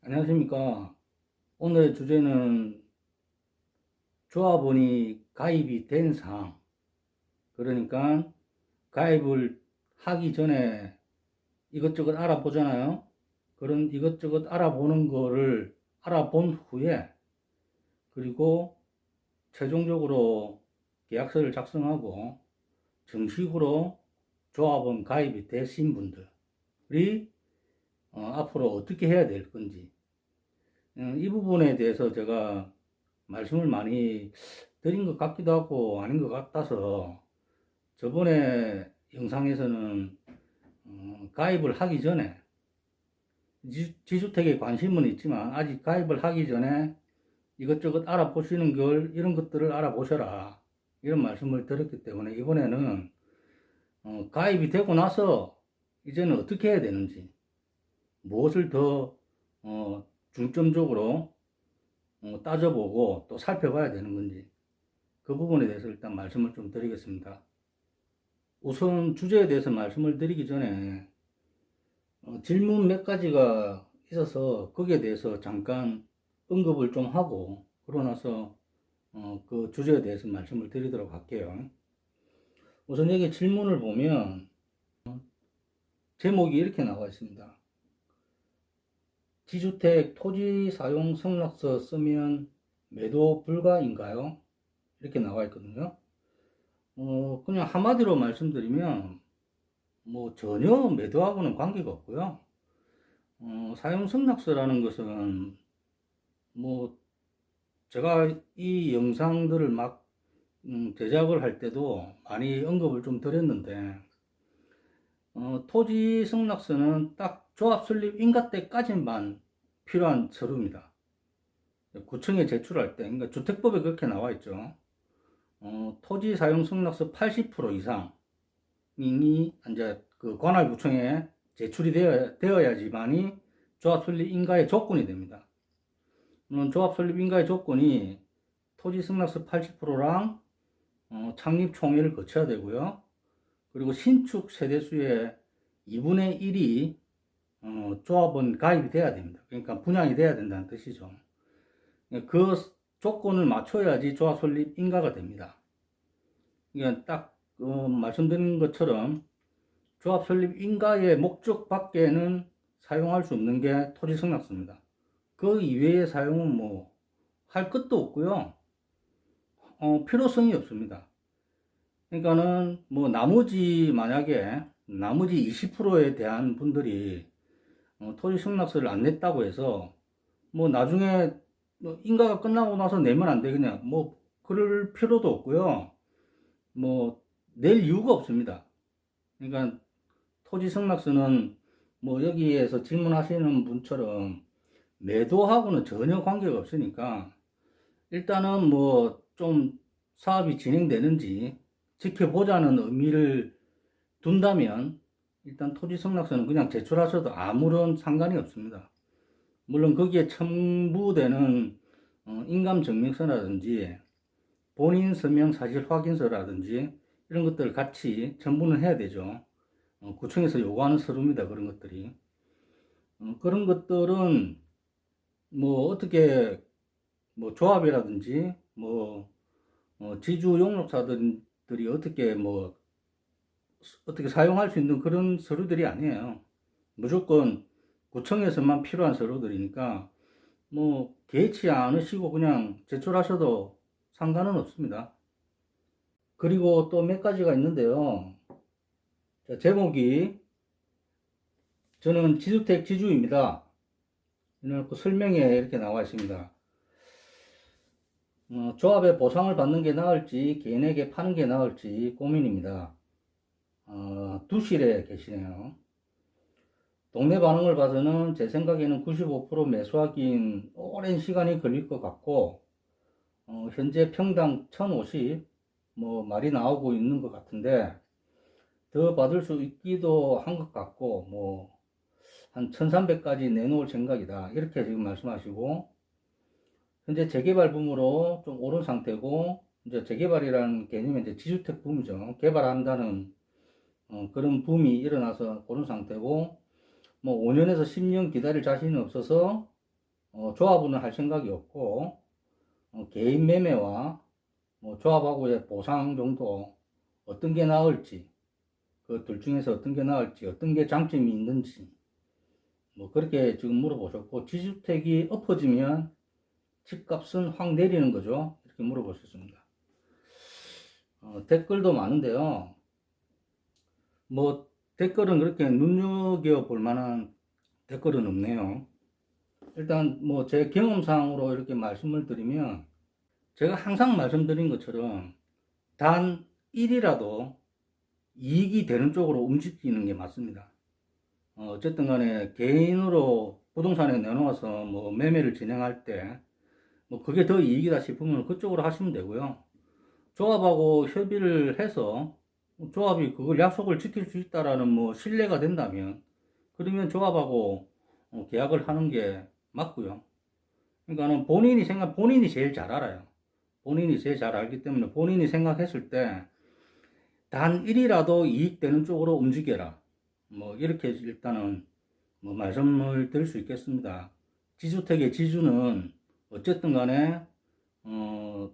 안녕하십니까. 오늘의 주제는 조합원이 가입이 된 사항. 그러니까 가입을 하기 전에 이것저것 알아보잖아요. 그런 이것저것 알아보는 거를 알아본 후에 그리고 최종적으로 계약서를 작성하고 정식으로 조합원 가입이 되신 분들이 앞으로 어떻게 해야 될 건지 이 부분에 대해서 제가 말씀을 많이 드린 것 같기도 하고 아닌 것 같아서 저번에 영상에서는 가입을 하기 전에 지주택에 관심은 있지만 아직 가입을 하기 전에 이것저것 알아보시는 걸 이런 것들을 알아보셔라 이런 말씀을 드렸기 때문에 이번에는 가입이 되고 나서 이제는 어떻게 해야 되는지 무엇을 더 중점적으로 따져보고 또 살펴봐야 되는 건지 그 부분에 대해서 일단 말씀을 좀 드리겠습니다. 우선 주제에 대해서 말씀을 드리기 전에 질문 몇 가지가 있어서 거기에 대해서 잠깐 언급을 좀 하고 그러고 나서 그 주제에 대해서 말씀을 드리도록 할게요. 우선 여기 질문을 보면 제목이 이렇게 나와 있습니다. 지주택 토지 사용 승낙서 쓰면 매도 불가인가요? 이렇게 나와 있거든요. 그냥 한마디로 말씀드리면 뭐 전혀 매도하고는 관계가 없고요. 사용 승낙서라는 것은 뭐 제가 이 영상들을 막 제작을 할 때도 많이 언급을 좀 드렸는데 토지 승낙서는 딱 조합 설립 인가 때까지만 필요한 서류입니다. 구청에 제출할 때, 그러니까 주택법에 그렇게 나와 있죠. 토지 사용 승낙서 80% 이상이 이제 그 관할구청에 제출이 되어야지만이 조합 설립 인가의 조건이 됩니다. 물론 조합 설립 인가의 조건이 토지 승낙서 80%랑 창립 총회를 거쳐야 되고요. 그리고 신축 세대수의 2분의 1이 조합원 가입이 돼야 됩니다. 그러니까 분양이 돼야 된다는 뜻이죠. 그 조건을 맞춰야지 조합 설립 인가가 됩니다. 그러니까 딱 말씀드린 것처럼 조합 설립 인가의 목적 밖에는 사용할 수 없는 게 토지 승낙서입니다. 그 이외의 사용은 뭐 할 것도 없고요. 필요성이 없습니다. 그러니까는 뭐 만약에 나머지 20%에 대한 분들이 토지 승낙서를 안 냈다고 해서 뭐 나중에 뭐 인가가 끝나고 나서 내면 안 되겠냐, 뭐 그럴 필요도 없고요. 뭐 낼 이유가 없습니다. 그러니까 토지 승낙서는 뭐 여기에서 질문하시는 분처럼 매도하고는 전혀 관계가 없으니까 일단은 뭐 좀 사업이 진행되는지 지켜보자는 의미를 둔다면 일단 토지 승낙서는 그냥 제출하셔도 아무런 상관이 없습니다. 물론 거기에 첨부되는 인감증명서라든지 본인 서명 사실 확인서라든지 이런 것들 같이 첨부는 해야 되죠. 구청에서 요구하는 서류입니다. 그런 것들이. 그런 것들은 뭐 어떻게 뭐 조합이라든지 뭐 지주 용역사들이 어떻게 뭐 어떻게 사용할 수 있는 그런 서류들이 아니에요. 무조건 구청에서만 필요한 서류들이니까 뭐 개의치 않으시고 그냥 제출하셔도 상관은 없습니다. 그리고 또 몇 가지가 있는데요. 자, 제목이 저는 지주택 지주입니다. 이렇게 설명에 이렇게 나와 있습니다. 조합에 보상을 받는 게 나을지 개인에게 파는 게 나을지 고민입니다. 두실에 계시네요. 동네 반응을 봐서는 제 생각에는 95% 매수하기엔 오랜 시간이 걸릴 것 같고 현재 평당 1050 뭐 말이 나오고 있는 것 같은데 더 받을 수 있기도 한 것 같고 뭐 한 1300까지 내놓을 생각이다 이렇게 지금 말씀하시고 현재 재개발 붐으로 좀 오른 상태고 이제 재개발이라는 개념이 이제 지주택 붐이죠. 개발한다는 그런 붐이 일어나서 오른 상태고 뭐 5년에서 10년 기다릴 자신이 없어서 조합은 할 생각이 없고, 개인 매매와 뭐 조합하고의 보상 정도 어떤 게 나을지, 그 둘 중에서 어떤 게 나을지, 어떤 게 장점이 있는지, 뭐 그렇게 지금 물어보셨고, 지주택이 엎어지면 집값은 확 내리는 거죠. 이렇게 물어보셨습니다. 댓글도 많은데요. 뭐 댓글은 그렇게 눈여겨볼 만한 댓글은 없네요. 일단 뭐 제 경험상으로 이렇게 말씀을 드리면, 제가 항상 말씀드린 것처럼 단 1이라도 이익이 되는 쪽으로 움직이는 게 맞습니다. 어쨌든 간에 개인으로 부동산에 내놓아서 뭐 매매를 진행할 때 뭐 그게 더 이익이다 싶으면 그쪽으로 하시면 되고요. 조합하고 협의를 해서 조합이 그걸 약속을 지킬 수 있다라는 뭐 신뢰가 된다면, 그러면 조합하고 계약을 하는 게 맞고요. 그러니까는 본인이 제일 잘 알아요. 본인이 제일 잘 알기 때문에 본인이 생각했을 때 단 1이라도 이익되는 쪽으로 움직여라. 뭐 이렇게 일단은 뭐 말씀을 드릴 수 있겠습니다. 지주택의 지주는 어쨌든 간에 어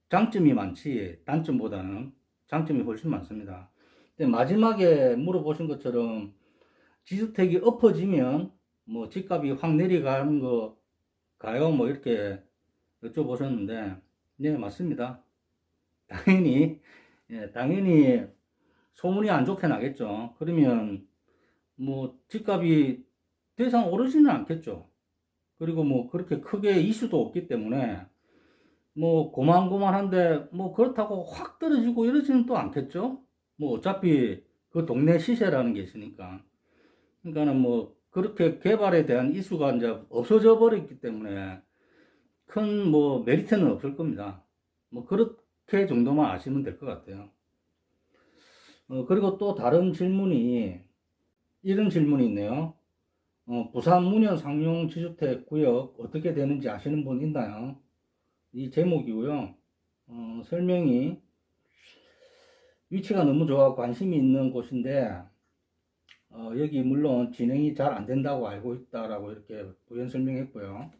장점이 많지 단점보다는 장점이 훨씬 많습니다. 근데 마지막에 물어보신 것처럼 지주택이 엎어지면 뭐 집값이 확 내려가는 거 가요? 뭐 이렇게 여쭤보셨는데, 네, 맞습니다. 당연히, 예, 당연히 소문이 안 좋게 나겠죠. 그러면 뭐 집값이 더 이상 오르지는 않겠죠. 그리고 뭐 그렇게 크게 이슈도 없기 때문에 뭐 고만고만한데 뭐 그렇다고 확 떨어지고 이러지는 또 않겠죠. 뭐 어차피 그 동네 시세라는 게 있으니까. 그러니까는 뭐 그렇게 개발에 대한 이슈가 이제 없어져 버렸기 때문에 큰 뭐 메리트는 없을 겁니다. 뭐 그렇게 정도만 아시면 될 것 같아요. 그리고 또 다른 질문이 이런 질문이 있네요. 부산 문현 상용 지주택 구역 어떻게 되는지 아시는 분 있나요? 이 제목이고요. 설명이 위치가 너무 좋아 관심이 있는 곳인데, 여기 물론 진행이 잘 안 된다고 알고 있다라고 이렇게 부연 설명했고요.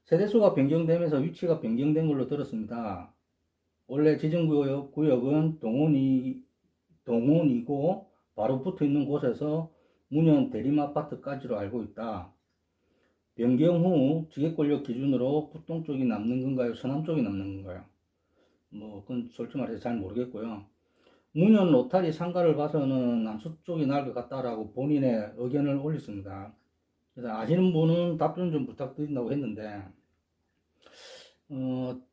세대수가 변경되면서 위치가 변경된 걸로 들었습니다. 원래 지정구역은 동원이고 바로 붙어 있는 곳에서 문현 대림아파트까지로 알고 있다. 변경 후 지역권역 기준으로 북동 쪽이 남는 건가요? 서남 쪽이 남는 건가요? 뭐 그건 솔직히 말해서 잘 모르겠고요. 문현 로타리 상가를 봐서는 남서쪽이 나을 것 같다라고 본인의 의견을 올렸습니다. 그래서 아시는 분은 답변 좀 부탁드린다고 했는데,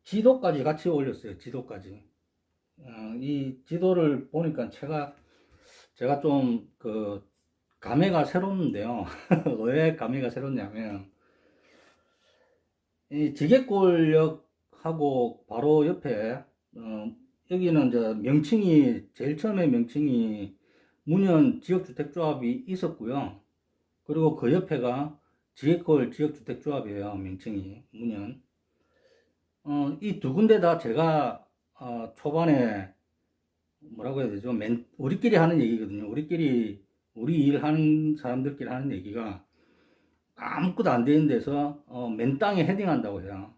지도까지 같이 올렸어요. 지도까지. 이 지도를 보니까 제가 좀 감회가 새롭는데요. 왜 감회가 새롭냐면, 이 지게골역하고 바로 옆에, 여기는 이제 제일 처음에 명칭이 문현 지역주택조합이 있었고요. 그리고 그 옆에가 지게골 지역주택조합이에요. 명칭이, 문현. 이 두 군데 다 제가, 초반에 뭐라고 해야 되죠? 우리끼리 하는 얘기거든요. 우리 일하는 사람들끼리 하는 얘기가 아무것도 안 되는 데서, 맨 땅에 헤딩한다고 해요.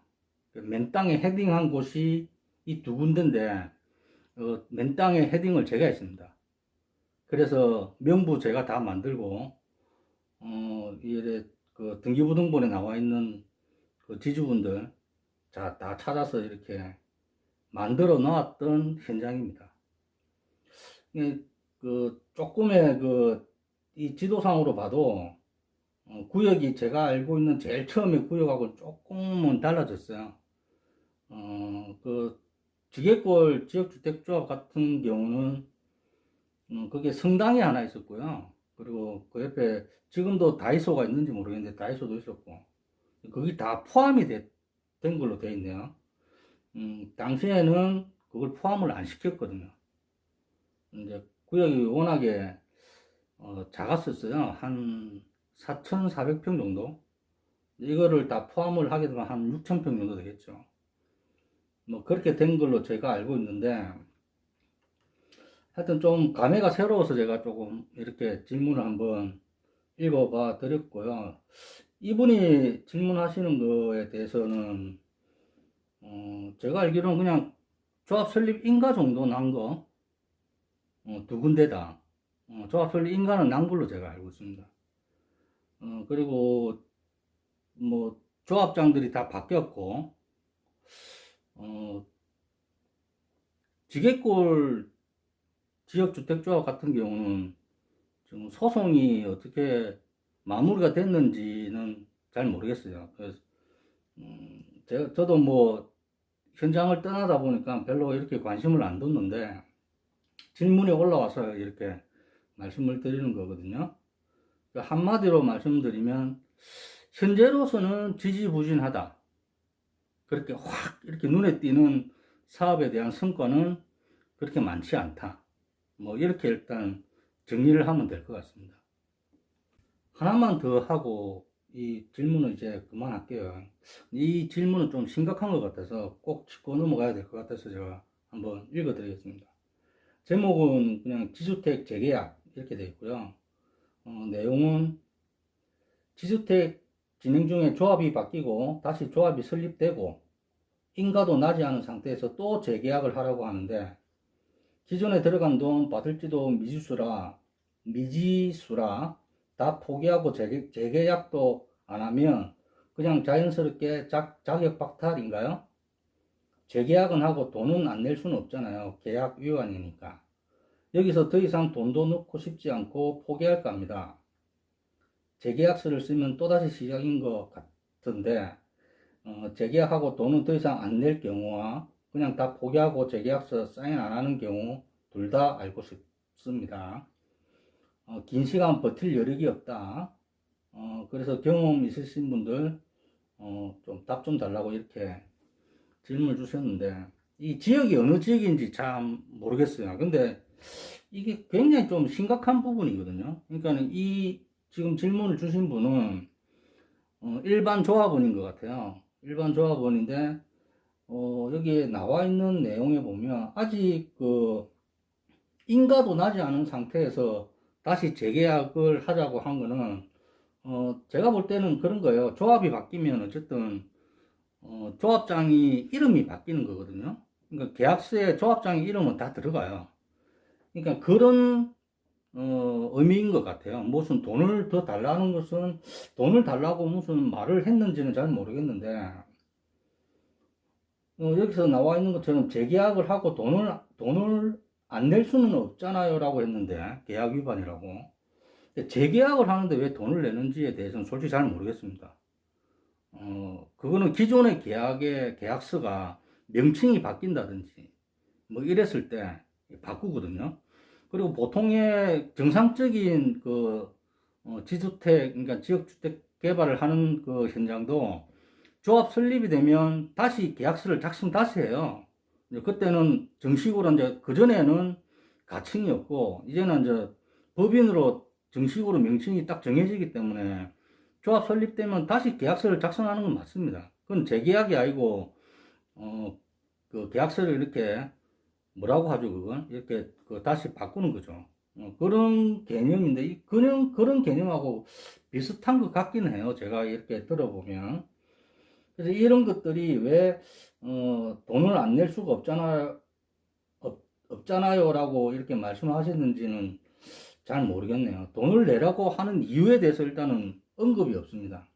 맨 땅에 헤딩한 곳이 이 두 군데인데, 맨 땅에 헤딩을 제가 했습니다. 그래서 명부 제가 다 만들고, 이래 등기부등본에 나와 있는 그 지주분들 다 찾아서 이렇게 만들어 놨던 현장입니다. 조금의 이 지도상으로 봐도, 구역이 제가 알고 있는 제일 처음에 구역하고 조금은 달라졌어요. 지게골 지역주택조합 같은 경우는, 그게 성당이 하나 있었고요. 그리고 그 옆에 지금도 다이소가 있는지 모르겠는데 다이소도 있었고, 그게 다 포함이 된 걸로 되어 있네요. 당시에는 그걸 포함을 안 시켰거든요. 이제 구역이 워낙에 작았었어요. 한 4,400평 정도. 이거를 다 포함을 하게 되면 한 6,000평 정도 되겠죠. 뭐 그렇게 된 걸로 제가 알고 있는데, 하여튼 좀 감회가 새로워서 제가 조금 이렇게 질문을 한번 읽어봐 드렸고요. 이분이 질문하시는 거에 대해서는 제가 알기로는 그냥 조합 설립 인가 정도 난 거, 두 군데다. 조합 설립 인가는 난 걸로 제가 알고 있습니다. 그리고 뭐 조합장들이 다 바뀌었고, 어, 지게골 지역주택조합 같은 경우는 지금 소송이 어떻게 마무리가 됐는지는 잘 모르겠어요. 그래서 저도 뭐 현장을 떠나다 보니까 별로 이렇게 관심을 안 뒀는데 질문이 올라와서 이렇게 말씀을 드리는 거거든요. 한마디로 말씀드리면 현재로서는 지지부진하다. 그렇게 확 이렇게 눈에 띄는 사업에 대한 성과는 그렇게 많지 않다. 뭐 이렇게 일단 정리를 하면 될 것 같습니다. 하나만 더 하고 이 질문은 이제 그만할게요. 이 질문은 좀 심각한 것 같아서 꼭 짚고 넘어가야 될 것 같아서 제가 한번 읽어드리겠습니다. 제목은 그냥 지주택 재계약 이렇게 되어 있고요. 내용은 지주택 진행 중에 조합이 바뀌고 다시 조합이 설립되고 인가도 나지 않은 상태에서 또 재계약을 하라고 하는데 기존에 들어간 돈 받을지도 미지수라 다 포기하고 재계약도 안 하면 그냥 자연스럽게 자격 박탈인가요? 재계약은 하고 돈은 안 낼 수는 없잖아요. 계약 위반이니까. 여기서 더 이상 돈도 넣고 싶지 않고 포기할까 합니다. 재계약서를 쓰면 또다시 시작인 것 같은데 재계약하고 돈은 더 이상 안 낼 경우와 그냥 다 포기하고 재계약서 사인 안 하는 경우 둘 다 알고 싶습니다. 긴 시간 버틸 여력이 없다. 그래서 경험 있으신 분들 좀 답 좀 달라고 이렇게 질문을 주셨는데 이 지역이 어느 지역인지 참 모르겠어요. 근데 이게 굉장히 좀 심각한 부분이거든요. 그러니까 이 지금 질문을 주신 분은 일반 조합원인 것 같아요. 일반 조합원인데 여기에 나와 있는 내용에 보면 아직 그 인가도 나지 않은 상태에서 다시 재계약을 하자고 한 거는 제가 볼 때는 그런 거예요. 조합이 바뀌면 어쨌든 조합장이 이름이 바뀌는 거거든요. 그러니까 계약서에 조합장의 이름은 다 들어가요. 그러니까 그런 의미인 것 같아요. 무슨 돈을 더 달라는 것은 돈을 달라고 무슨 말을 했는지는 잘 모르겠는데 여기서 나와 있는 것처럼 재계약을 하고 돈을 안 낼 수는 없잖아요 라고 했는데 계약 위반이라고. 재계약을 하는데 왜 돈을 내는지에 대해서는 솔직히 잘 모르겠습니다. 그거는 기존의 계약의 계약서가 명칭이 바뀐다든지 뭐 이랬을 때 바꾸거든요. 그리고 보통의 정상적인 그 지주택, 그러니까 지역주택 개발을 하는 그 현장도 조합 설립이 되면 다시 계약서를 작성 다시 해요. 그때는 정식으로 이제 그전에는 가칭이었고 이제는 이제 법인으로 정식으로 명칭이 딱 정해지기 때문에 조합 설립되면 다시 계약서를 작성하는 건 맞습니다. 그건 재계약이 아니고 그 계약서를 이렇게 뭐라고 하죠 그건 이렇게 그 다시 바꾸는 거죠. 그런 개념인데 그런 개념하고 비슷한 것 같기는 해요. 제가 이렇게 들어보면. 그래서 이런 것들이 왜 돈을 안 낼 수가 없잖아요라고 이렇게 말씀하셨는지는 잘 모르겠네요. 돈을 내라고 하는 이유에 대해서 일단은 언급이 없습니다.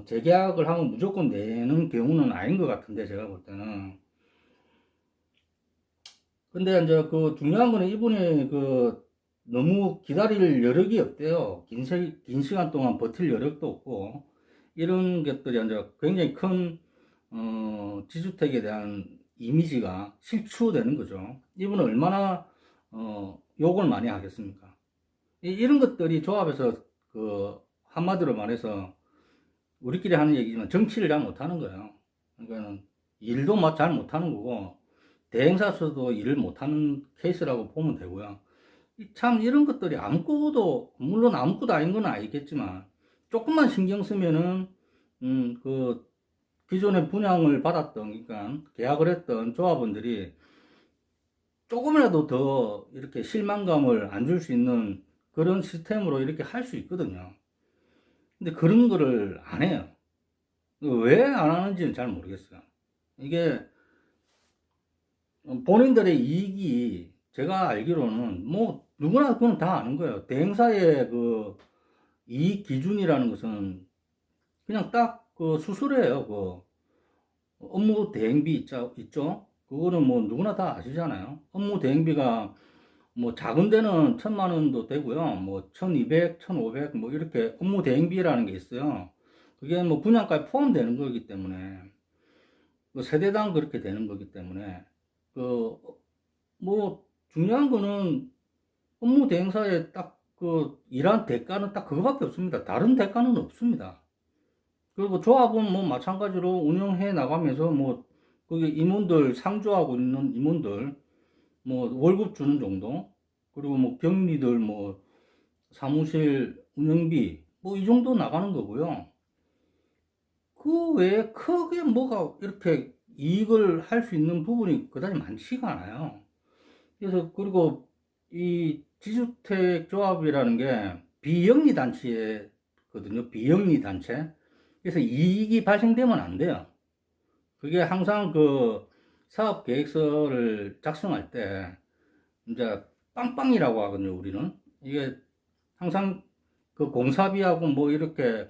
재계약을 하면 무조건 내는 경우는 아닌 것 같은데 제가 볼 때는. 근데 이제 그 중요한 거는 이분이 그 너무 기다릴 여력이 없대요. 긴 시간 동안 버틸 여력도 없고 이런 것들이 이제 굉장히 큰 지주택에 대한 이미지가 실추되는 거죠. 이분은 얼마나 욕을 많이 하겠습니까? 이런 것들이 조합에서 그 한마디로 말해서 우리끼리 하는 얘기지만 정치를 잘 못하는 거예요. 그러니까는 일도 잘 못하는 거고 대행사서도 일을 못하는 케이스라고 보면 되고요. 참 이런 것들이 아무것도 물론 아무것도 아닌 건 아니겠지만 조금만 신경 쓰면은 그 기존에 분양을 받았던 그러니까 계약을 했던 조합원들이 조금이라도 더 이렇게 실망감을 안 줄 수 있는 그런 시스템으로 이렇게 할 수 있거든요. 근데 그런 거를 안 해요. 왜 안 하는지는 잘 모르겠어요. 이게 본인들의 이익이 제가 알기로는 뭐 누구나 그건 다 아는 거예요. 대행사의 그 이익 기준이라는 것은 그냥 딱 그 수수료예요. 그 업무 대행비 있죠? 그거는 뭐 누구나 다 아시잖아요. 업무 대행비가 뭐 작은 데는 1,000만 원도 되고요. 뭐 1,200, 1,500 뭐 이렇게 업무 대행비라는 게 있어요. 그게 뭐 분양가에 포함되는 거기 때문에 그 세대당 그렇게 되는 거기 때문에 그 뭐 중요한 거는 업무 대행사에 딱 그 일한 대가는 딱 그거밖에 없습니다. 다른 대가는 없습니다. 그리고 조합은 뭐 마찬가지로 운영해 나가면서 뭐 거기 임원들 상주하고 있는 임원들 뭐 월급 주는 정도 그리고 뭐 경리들 뭐 사무실 운영비 뭐 이 정도 나가는 거고요. 그 외에 크게 뭐가 이렇게 이익을 할 수 있는 부분이 그다지 많지가 않아요. 그래서 그리고 이 지주택 조합이라는 게 비영리 단체거든요. 비영리 단체. 그래서 이익이 발생되면 안 돼요. 그게 항상 그 사업 계획서를 작성할 때 이제 빵빵이라고 하거든요, 우리는. 이게 항상 그 공사비하고 뭐 이렇게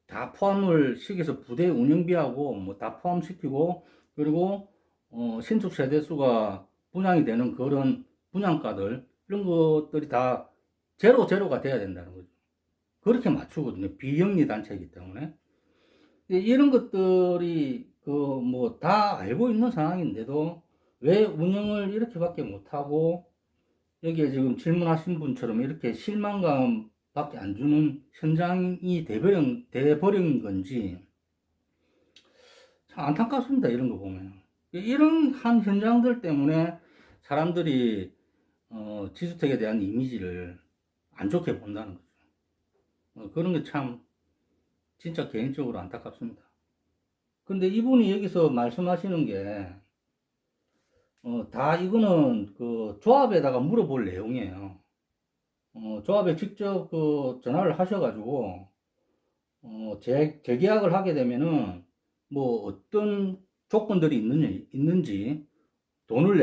다 포함을 시켜서 부대 운영비하고 뭐 다 포함시키고 그리고 신축 세대수가 분양이 되는 그런 분양가들 이런 것들이 다 제로가 돼야 된다는 거죠. 그렇게 맞추거든요. 비영리 단체이기 때문에. 이런 것들이 그 뭐 다 알고 있는 상황인데도 왜 운영을 이렇게밖에 못하고 여기에 지금 질문하신 분처럼 이렇게 실망감밖에 안 주는 현장이 돼버린 건지 참 안타깝습니다. 이런 거 보면. 이런 한 현장들 때문에 사람들이 지주택에 대한 이미지를 안 좋게 본다는 거죠. 그런 게 참 진짜 개인적으로 안타깝습니다. 근데 이분이 여기서 말씀하시는 게 다 이거는 그 조합에다가 물어볼 내용이에요. 조합에 직접 그 전화를 하셔가지고 재계약을 하게 되면은 뭐 어떤 조건들이 있는지 돈을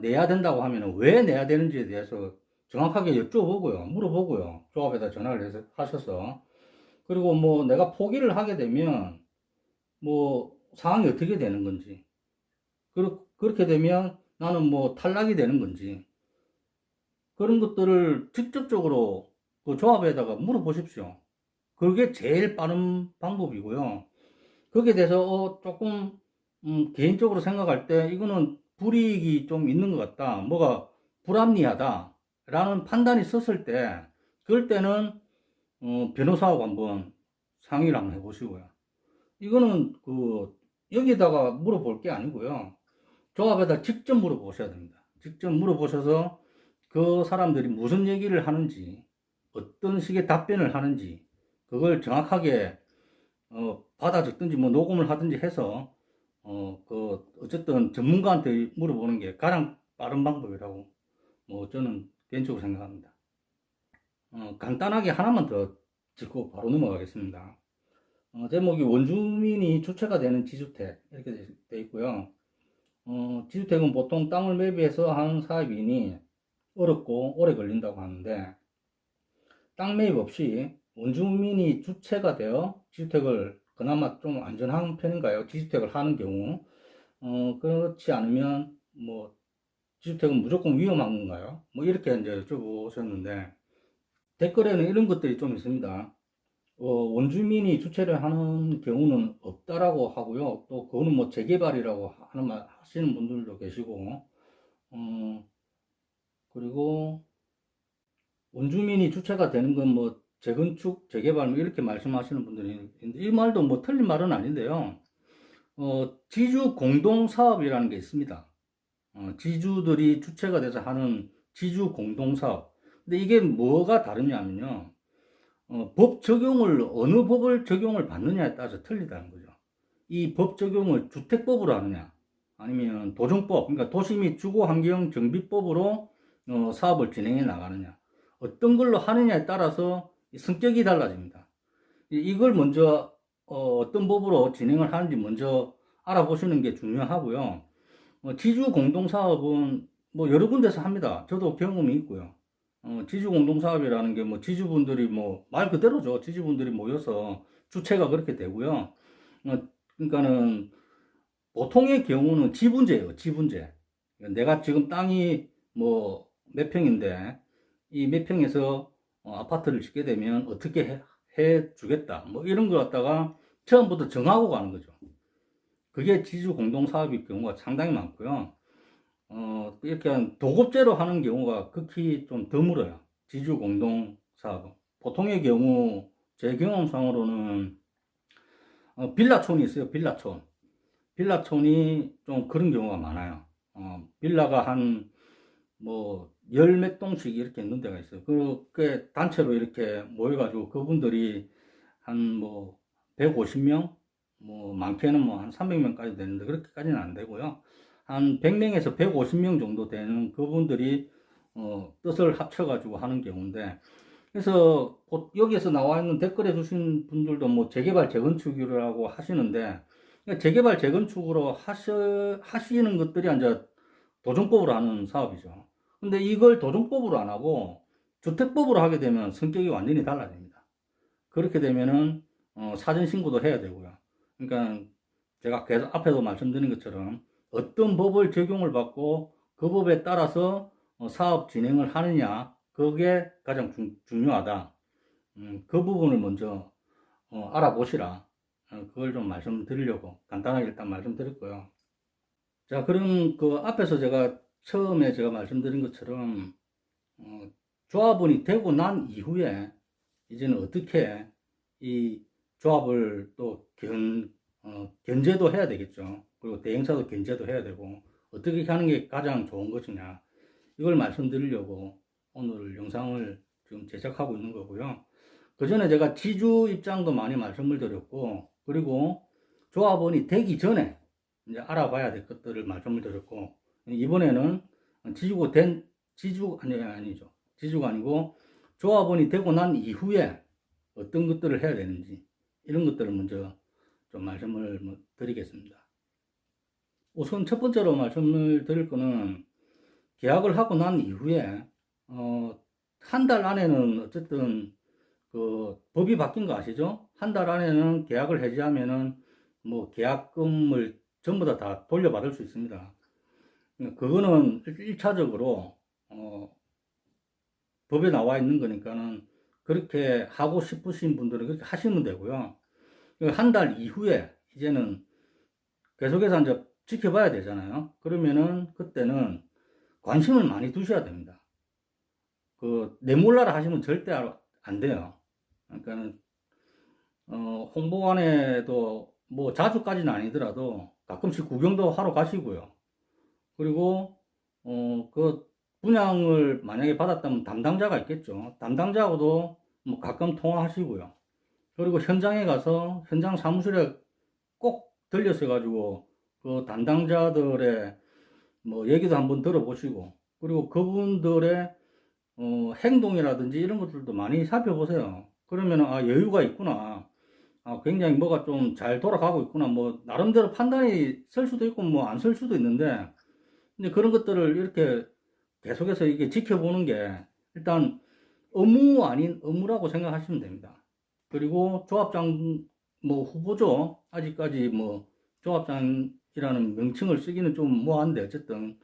내야 된다고 하면은 왜 내야 되는지에 대해서 정확하게 여쭤보고요. 물어보고요. 조합에다 전화를 하셔서. 그리고 뭐 내가 포기를 하게 되면 뭐 상황이 어떻게 되는 건지. 그렇게 되면 나는 뭐 탈락이 되는 건지. 그런 것들을 직접적으로 그 조합에다가 물어보십시오. 그게 제일 빠른 방법이고요. 거기에 대해서 조금 개인적으로 생각할 때 이거는 불이익이 좀 있는 것 같다. 뭐가 불합리하다. 라는 판단이 섰을 때 그럴 때는 변호사하고 한번 상의를 한번 해보시고요. 이거는 그 여기다가 물어볼 게 아니고요. 조합에다 직접 물어보셔야 됩니다. 직접 물어보셔서 그 사람들이 무슨 얘기를 하는지 어떤 식의 답변을 하는지 그걸 정확하게 받아 적든지 뭐 녹음을 하든지 해서 그 어쨌든 전문가한테 물어보는 게 가장 빠른 방법이라고 뭐 저는 개인적으로 생각합니다. 간단하게 하나만 더 짚고 바로 넘어가겠습니다. 제목이 원주민이 주체가 되는 지주택 이렇게 돼 있고요. 지주택은 보통 땅을 매입해서 하는 사업이니 어렵고 오래 걸린다고 하는데 땅 매입 없이 원주민이 주체가 되어 지주택을 그나마 좀 안전한 편인가요? 지주택을 하는 경우 그렇지 않으면 뭐 지주택은 무조건 위험한 건가요? 뭐 이렇게 이제 여쭤보셨는데 댓글에는 이런 것들이 좀 있습니다. 원주민이 주체를 하는 경우는 없다라고 하고요. 또 그거는 뭐 재개발이라고 하시는 분들도 계시고 그리고 원주민이 주체가 되는 건 뭐 재건축, 재개발 뭐 이렇게 말씀하시는 분들이 있는데 이 말도 뭐 틀린 말은 아닌데요. 지주 공동 사업이라는 게 있습니다. 지주들이 주체가 돼서 하는 지주 공동 사업. 근데 이게 뭐가 다르냐면요. 법 적용을 어느 법을 적용을 받느냐에 따라서 틀리다는 거죠. 이 법 적용을 주택법으로 하느냐, 아니면 도정법, 그러니까 도시 및 주거 환경 정비법으로 사업을 진행해 나가느냐, 어떤 걸로 하느냐에 따라서 성격이 달라집니다. 이걸 먼저 어떤 법으로 진행을 하는지 먼저 알아보시는 게 중요하고요. 지주 공동 사업은 뭐 여러 군데서 합니다. 저도 경험이 있고요. 지주 공동 사업이라는 게 뭐 지주분들이 뭐 말 그대로죠. 지주분들이 모여서 주체가 그렇게 되고요. 그러니까는 보통의 경우는 지분제예요. 지분제. 내가 지금 땅이 뭐 몇 평인데 이 몇 평에서 아파트를 짓게 되면 어떻게 해 주겠다. 뭐 이런 거 갖다가 처음부터 정하고 가는 거죠. 그게 지주 공동 사업일 경우가 상당히 많고요. 이렇게 한 도급제로 하는 경우가 극히 좀 드물어요. 지주 공동 사업은. 보통의 경우, 제 경험상으로는, 빌라촌이 있어요. 빌라촌. 빌라촌이 좀 그런 경우가 많아요. 빌라가 한, 뭐, 열 몇 동씩 이렇게 있는 데가 있어요. 그렇게 단체로 이렇게 모여가지고 그분들이 한 뭐, 150명? 뭐, 많게는 뭐 한 300명까지 되는데, 그렇게까지는 안 되고요. 한 100명에서 150명 정도 되는 그분들이, 뜻을 합쳐가지고 하는 경우인데, 그래서 여기에서 나와 있는 댓글에 주신 분들도 뭐 재개발 재건축이라고 하시는데, 그러니까 재개발 재건축으로 하시는 것들이 이제 도정법으로 하는 사업이죠. 근데 이걸 도정법으로 안 하고 주택법으로 하게 되면 성격이 완전히 달라집니다. 그렇게 되면은 사전 신고도 해야 되고요. 그러니까 제가 계속 앞에도 말씀드린 것처럼 어떤 법을 적용을 받고 그 법에 따라서 사업 진행을 하느냐, 그게 가장 중요하다. 그 부분을 먼저 알아보시라. 그걸 좀 말씀드리려고 간단하게 일단 말씀드렸고요. 자, 그럼 그 앞에서 제가 처음에 제가 말씀드린 것처럼 조합원이 되고 난 이후에 이제는 어떻게 이 조합을 또 견제도 해야 되겠죠. 그리고 대행사도 견제도 해야 되고 어떻게 하는 게 가장 좋은 것이냐, 이걸 말씀드리려고 오늘 영상을 지금 제작하고 있는 거고요. 그 전에 제가 지주 입장도 많이 말씀을 드렸고, 그리고 조합원이 되기 전에 이제 알아봐야 될 것들을 말씀을 드렸고, 이번에는 아니죠. 지주가 아니고 조합원이 되고 난 이후에 어떤 것들을 해야 되는지, 이런 것들을 먼저 좀 말씀을 드리겠습니다. 우선 첫 번째로 말씀을 드릴 거는, 계약을 하고 난 이후에 한 달 안에는 어쨌든 그 법이 바뀐 거 아시죠? 한 달 안에는 계약을 해지하면은 뭐 계약금을 전부 다 돌려받을 수 있습니다. 그거는 1차적으로 법에 나와 있는 거니까는 그렇게 하고 싶으신 분들은 그렇게 하시면 되고요. 한 달 이후에 이제는 계속해서 이제 지켜봐야 되잖아요. 그러면은 그때는 관심을 많이 두셔야 됩니다. 그 내몰라라 하시면 절대 안 돼요. 그러니까는 홍보관에도 뭐 자주까지는 아니더라도 가끔씩 구경도 하러 가시고요. 그리고 그 분양을 만약에 받았다면 담당자가 있겠죠. 담당자하고도 뭐 가끔 통화하시고요. 그리고 현장에 가서 현장 사무실에 꼭 들려서 가지고 그 담당자들의 뭐 얘기도 한번 들어보시고, 그리고 그분들의 행동이라든지 이런 것들도 많이 살펴보세요. 그러면 아, 여유가 있구나. 아, 굉장히 뭐가 좀 잘 돌아가고 있구나. 뭐 나름대로 판단이 설 수도 있고 뭐 안 설 수도 있는데, 근데 그런 것들을 이렇게 계속해서 이게 지켜보는 게 일단 업무 아닌 업무라고 생각하시면 됩니다. 그리고 조합장 뭐 후보죠. 아직까지 뭐 조합장이라는 명칭을 쓰기는 좀 뭐한데, 어쨌든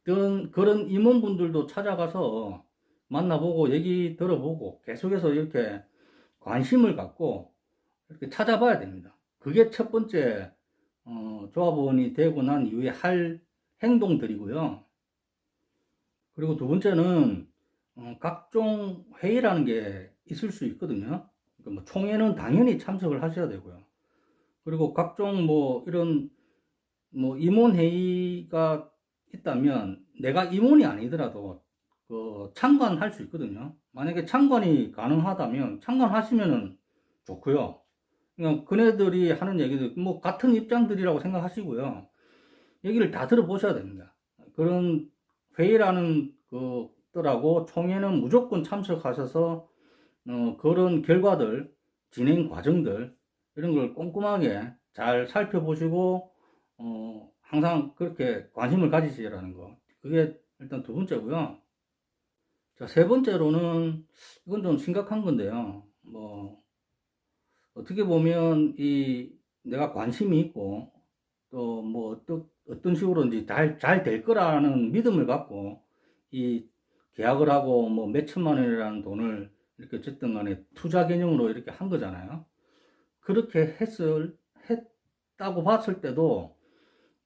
그런 임원분들도 찾아가서 만나보고 얘기 들어보고 계속해서 이렇게 관심을 갖고 이렇게 찾아봐야 됩니다. 그게 첫 번째 조합원이 되고 난 이후에 할 행동들이고요. 그리고 두 번째는 각종 회의라는 게 있을 수 있거든요. 그러니까 뭐 총회는 당연히 참석을 하셔야 되고요. 그리고 각종 뭐 이런 뭐 임원 회의가 있다면 내가 임원이 아니더라도 그 참관할 수 있거든요. 만약에 참관이 가능하다면 참관하시면은 좋고요. 그냥 그네들이 하는 얘기들 뭐 같은 입장들이라고 생각하시고요. 얘기를 다 들어보셔야 됩니다. 그런 회의라는 것들하고 총회는 무조건 참석하셔서 그런 결과들, 진행 과정들 이런 걸 꼼꼼하게 잘 살펴보시고 항상 그렇게 관심을 가지시라는 거. 그게 일단 두 번째고요. 자, 세 번째로는 이건 좀 심각한 건데요. 뭐 어떻게 보면 이 내가 관심이 있고 또 뭐 어떤 식으로든지 잘 될 거라는 믿음을 갖고 이 계약을 하고 뭐 몇천만 원이라는 돈을 이렇게 어쨌든 간에 투자 개념으로 이렇게 한 거잖아요. 그렇게 했다고 봤을 때도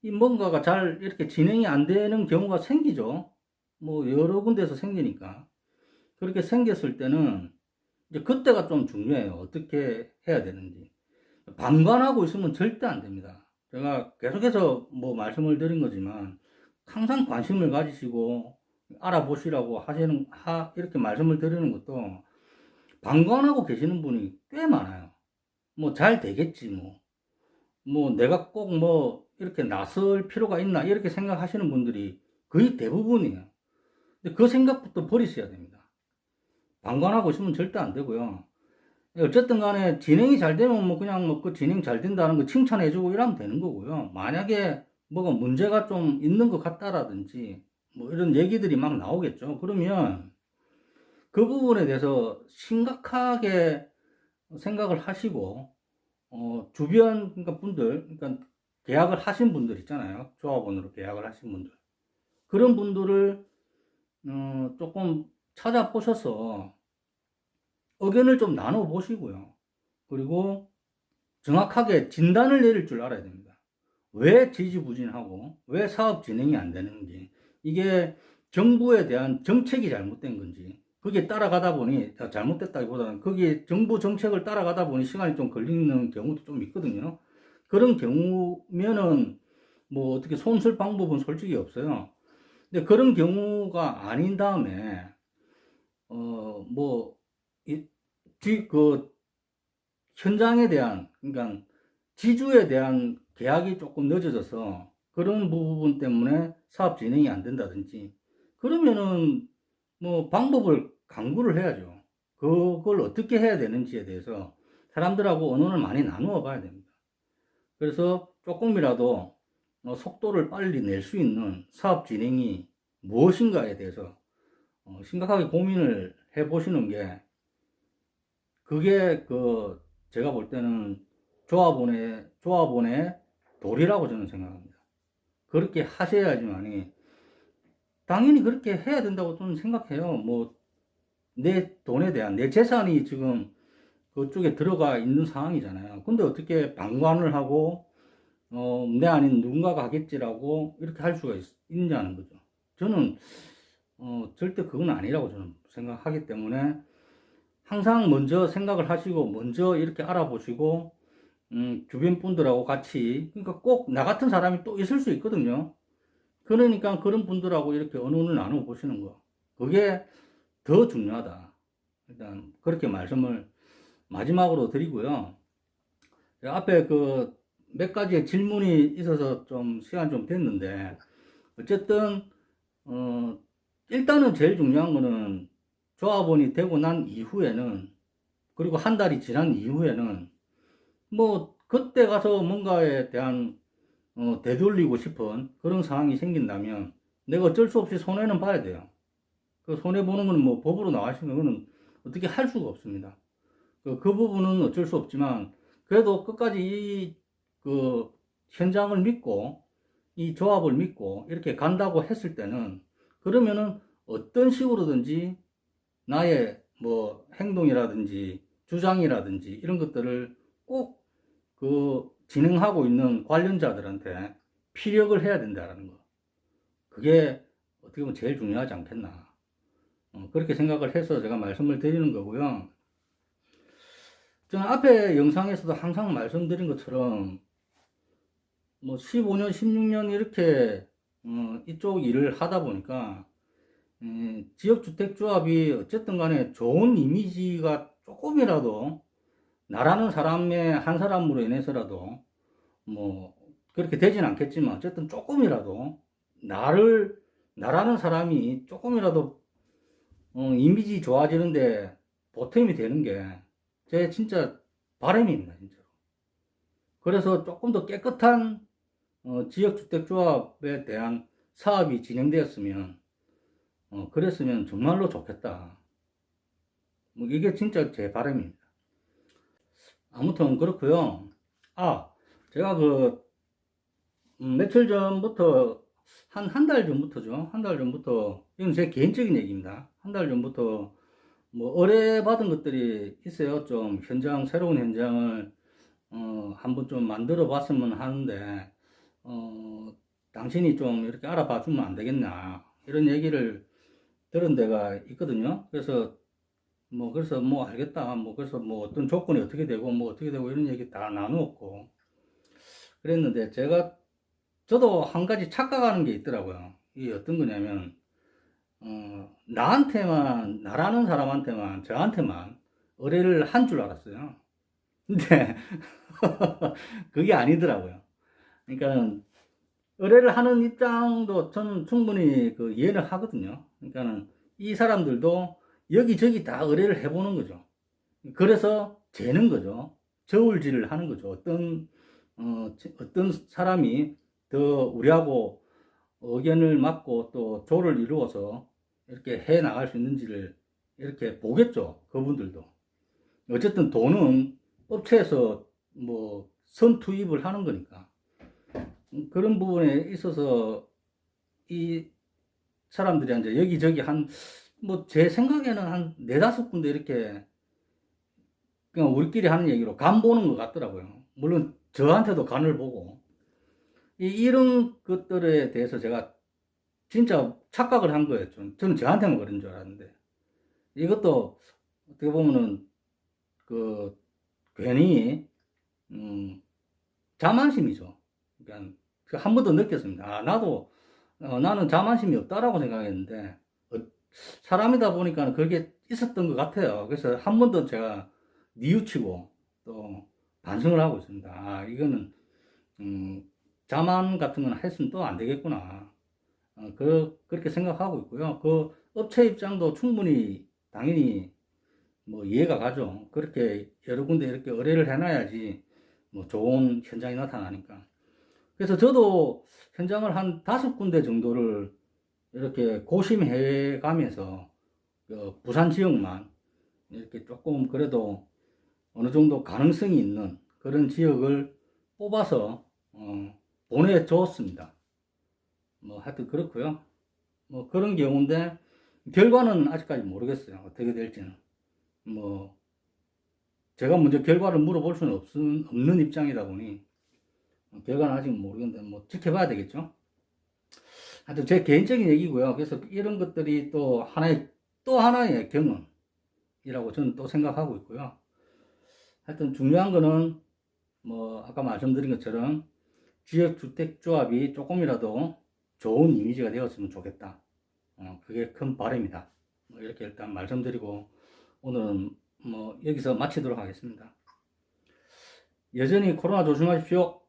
이 뭔가가 잘 이렇게 진행이 안 되는 경우가 생기죠. 뭐 여러 군데서 생기니까. 그렇게 생겼을 때는 이제 그때가 좀 중요해요. 어떻게 해야 되는지. 방관하고 있으면 절대 안 됩니다. 제가 계속해서 뭐 말씀을 드린 거지만 항상 관심을 가지시고 알아보시라고 이렇게 말씀을 드리는 것도 방관하고 계시는 분이 꽤 많아요. 뭐 잘 되겠지 뭐 내가 꼭 뭐 이렇게 나설 필요가 있나 이렇게 생각하시는 분들이 거의 대부분이에요. 근데 그 생각부터 버리셔야 됩니다. 방관하고 있으면 절대 안 되고요. 어쨌든 간에 진행이 잘 되면 뭐 그냥 뭐 그 진행 잘 된다는 거 칭찬해주고 이러면 되는 거고요. 만약에 뭐가 문제가 좀 있는 것 같다라든지 뭐 이런 얘기들이 막 나오겠죠. 그러면 그 부분에 대해서 심각하게 생각을 하시고 주변 그러니까 분들 그러니까 계약을 하신 분들 있잖아요. 조합원으로 계약을 하신 분들 그런 분들을 조금 찾아보셔서 의견을 좀 나눠 보시고요. 그리고 정확하게 진단을 내릴 줄 알아야 됩니다. 왜 지지부진하고 왜 사업 진행이 안 되는지, 이게 정부에 대한 정책이 잘못된 건지, 그게 따라가다 보니, 잘못됐다기보다는 그게 정부 정책을 따라가다 보니 시간이 좀 걸리는 경우도 좀 있거든요. 그런 경우면은 뭐 어떻게 손쓸 방법은 솔직히 없어요. 근데 그런 경우가 아닌 다음에 뭐 그 현장에 대한, 그러니까 지주에 대한 계약이 조금 늦어져서 그런 부분 때문에 사업 진행이 안 된다든지 그러면은 뭐 방법을 강구를 해야죠. 그걸 어떻게 해야 되는지에 대해서 사람들하고 의논을 많이 나누어 봐야 됩니다. 그래서 조금이라도 속도를 빨리 낼 수 있는 사업 진행이 무엇인가에 대해서 심각하게 고민을 해 보시는 게, 그게 제가 볼 때는 조합원의 도리라고 저는 생각합니다. 그렇게 하셔야지만이, 당연히 그렇게 해야 된다고 저는 생각해요. 뭐, 내 돈에 대한, 내 재산이 지금 그쪽에 들어가 있는 상황이잖아요. 근데 어떻게 방관을 하고, 내 아닌 누군가가 하겠지라고 이렇게 할 수가 있냐는 거죠. 저는, 절대 그건 아니라고 저는 생각하기 때문에 항상 먼저 생각을 하시고, 먼저 이렇게 알아보시고, 주변 분들하고 같이, 그러니까 꼭 나 같은 사람이 또 있을 수 있거든요. 그러니까 그런 분들하고 이렇게 의논을 나눠 보시는 거. 그게 더 중요하다. 일단 그렇게 말씀을 마지막으로 드리고요. 앞에 그 몇 가지의 질문이 있어서 좀 시간 좀 됐는데, 어쨌든, 일단은 제일 중요한 거는 조합원이 되고 난 이후에는, 그리고 한 달이 지난 이후에는 뭐 그때 가서 뭔가에 대한 되돌리고 싶은 그런 상황이 생긴다면 내가 어쩔 수 없이 손해는 봐야 돼요. 그 손해 보는 거는 뭐 법으로 나와 있는 거는 어떻게 할 수가 없습니다. 그 부분은 어쩔 수 없지만 그래도 끝까지 그 현장을 믿고 이 조합을 믿고 이렇게 간다고 했을 때는, 그러면은 어떤 식으로든지 나의 뭐 행동이라든지 주장이라든지 이런 것들을 꼭 진행하고 있는 관련자들한테 피력을 해야 된다는 거. 그게 어떻게 보면 제일 중요하지 않겠나. 그렇게 생각을 해서 제가 말씀을 드리는 거고요. 저는 앞에 영상에서도 항상 말씀드린 것처럼 뭐 15년, 16년 이렇게 이쪽 일을 하다 보니까 지역주택조합이 어쨌든 간에 좋은 이미지가 조금이라도 나라는 사람의 한 사람으로 인해서라도 뭐 그렇게 되진 않겠지만 어쨌든 조금이라도 나라는 사람이 조금이라도 이미지 좋아지는데 보탬이 되는 게 제 진짜 바람입니다, 진짜로. 그래서 조금 더 깨끗한 지역주택조합에 대한 사업이 진행되었으면, 그랬으면 정말로 좋겠다. 뭐 이게 진짜 제 바람입니다. 아무튼 그렇고요. 아, 제가 며칠 전부터, 한 달 전부터죠. 한 달 전부터, 이건 제 개인적인 얘기입니다. 한 달 전부터 뭐 의뢰받은 것들이 있어요. 좀 새로운 현장을 한번 좀 만들어 봤으면 하는데, 당신이 좀 이렇게 알아봐 주면 안 되겠나, 이런 얘기를 들은 데가 있거든요. 그래서 뭐 알겠다. 그래서 뭐 어떤 조건이 어떻게 되고, 뭐 어떻게 되고, 이런 얘기 다 나누었고, 그랬는데, 저도 한 가지 착각하는 게 있더라고요. 이게 어떤 거냐면, 나라는 사람한테만, 저한테만 의뢰를 한 줄 알았어요. 근데, 그게 아니더라고요. 그러니까, 의뢰를 하는 입장도 저는 충분히 이해를 하거든요. 그러니까는, 이 사람들도 여기저기 다 의뢰를 해보는 거죠. 그래서 재는 거죠. 저울질을 하는 거죠. 어떤 사람이 더 우리하고 의견을 맞고 또 조를 이루어서 이렇게 해 나갈 수 있는지를 이렇게 보겠죠. 그분들도. 어쨌든 돈은 업체에서 뭐 선투입을 하는 거니까. 그런 부분에 있어서 이 사람들이 이제 여기저기 제 생각에는 한 네다섯 군데 이렇게 그냥 우리끼리 하는 얘기로 간 보는 것 같더라고요. 물론 저한테도 간을 보고. 이런 것들에 대해서 제가 진짜 착각을 한 거예요. 저는 저한테만 그런 줄 알았는데. 이것도 어떻게 보면은 그 괜히 자만심이죠. 그러니까 한 번 더 느꼈습니다. 나는 자만심이 없다라고 생각했는데 사람이다 보니까 그게 있었던 것 같아요. 그래서 한 번 더 제가 뉘우치고 또 반성을 하고 있습니다. 이거는 자만 같은 건 했으면 또 안 되겠구나. 그렇게 생각하고 있고요. 그 업체 입장도 충분히 당연히 뭐 이해가 가죠. 그렇게 여러 군데 이렇게 의뢰를 해놔야지 뭐 좋은 현장이 나타나니까. 그래서 저도 현장을 한 다섯 군데 정도를 이렇게 고심해 가면서 부산 지역만 이렇게 조금 그래도 어느 정도 가능성이 있는 그런 지역을 뽑아서 보내줬습니다. 뭐 하여튼 그렇고요. 뭐 그런 경우인데 결과는 아직까지 모르겠어요. 어떻게 될지는. 뭐 제가 먼저 결과를 물어볼 수는 없는 입장이다 보니 결과는 아직 모르겠는데 뭐 지켜봐야 되겠죠. 하여튼 제 개인적인 얘기고요. 그래서 이런 것들이 또 하나의 경험이라고 저는 또 생각하고 있고요. 하여튼 중요한 거는 뭐 아까 말씀드린 것처럼 지역주택조합이 조금이라도 좋은 이미지가 되었으면 좋겠다. 그게 큰 바람이다. 뭐 이렇게 일단 말씀드리고 오늘은 뭐 여기서 마치도록 하겠습니다. 여전히 코로나 조심하십시오.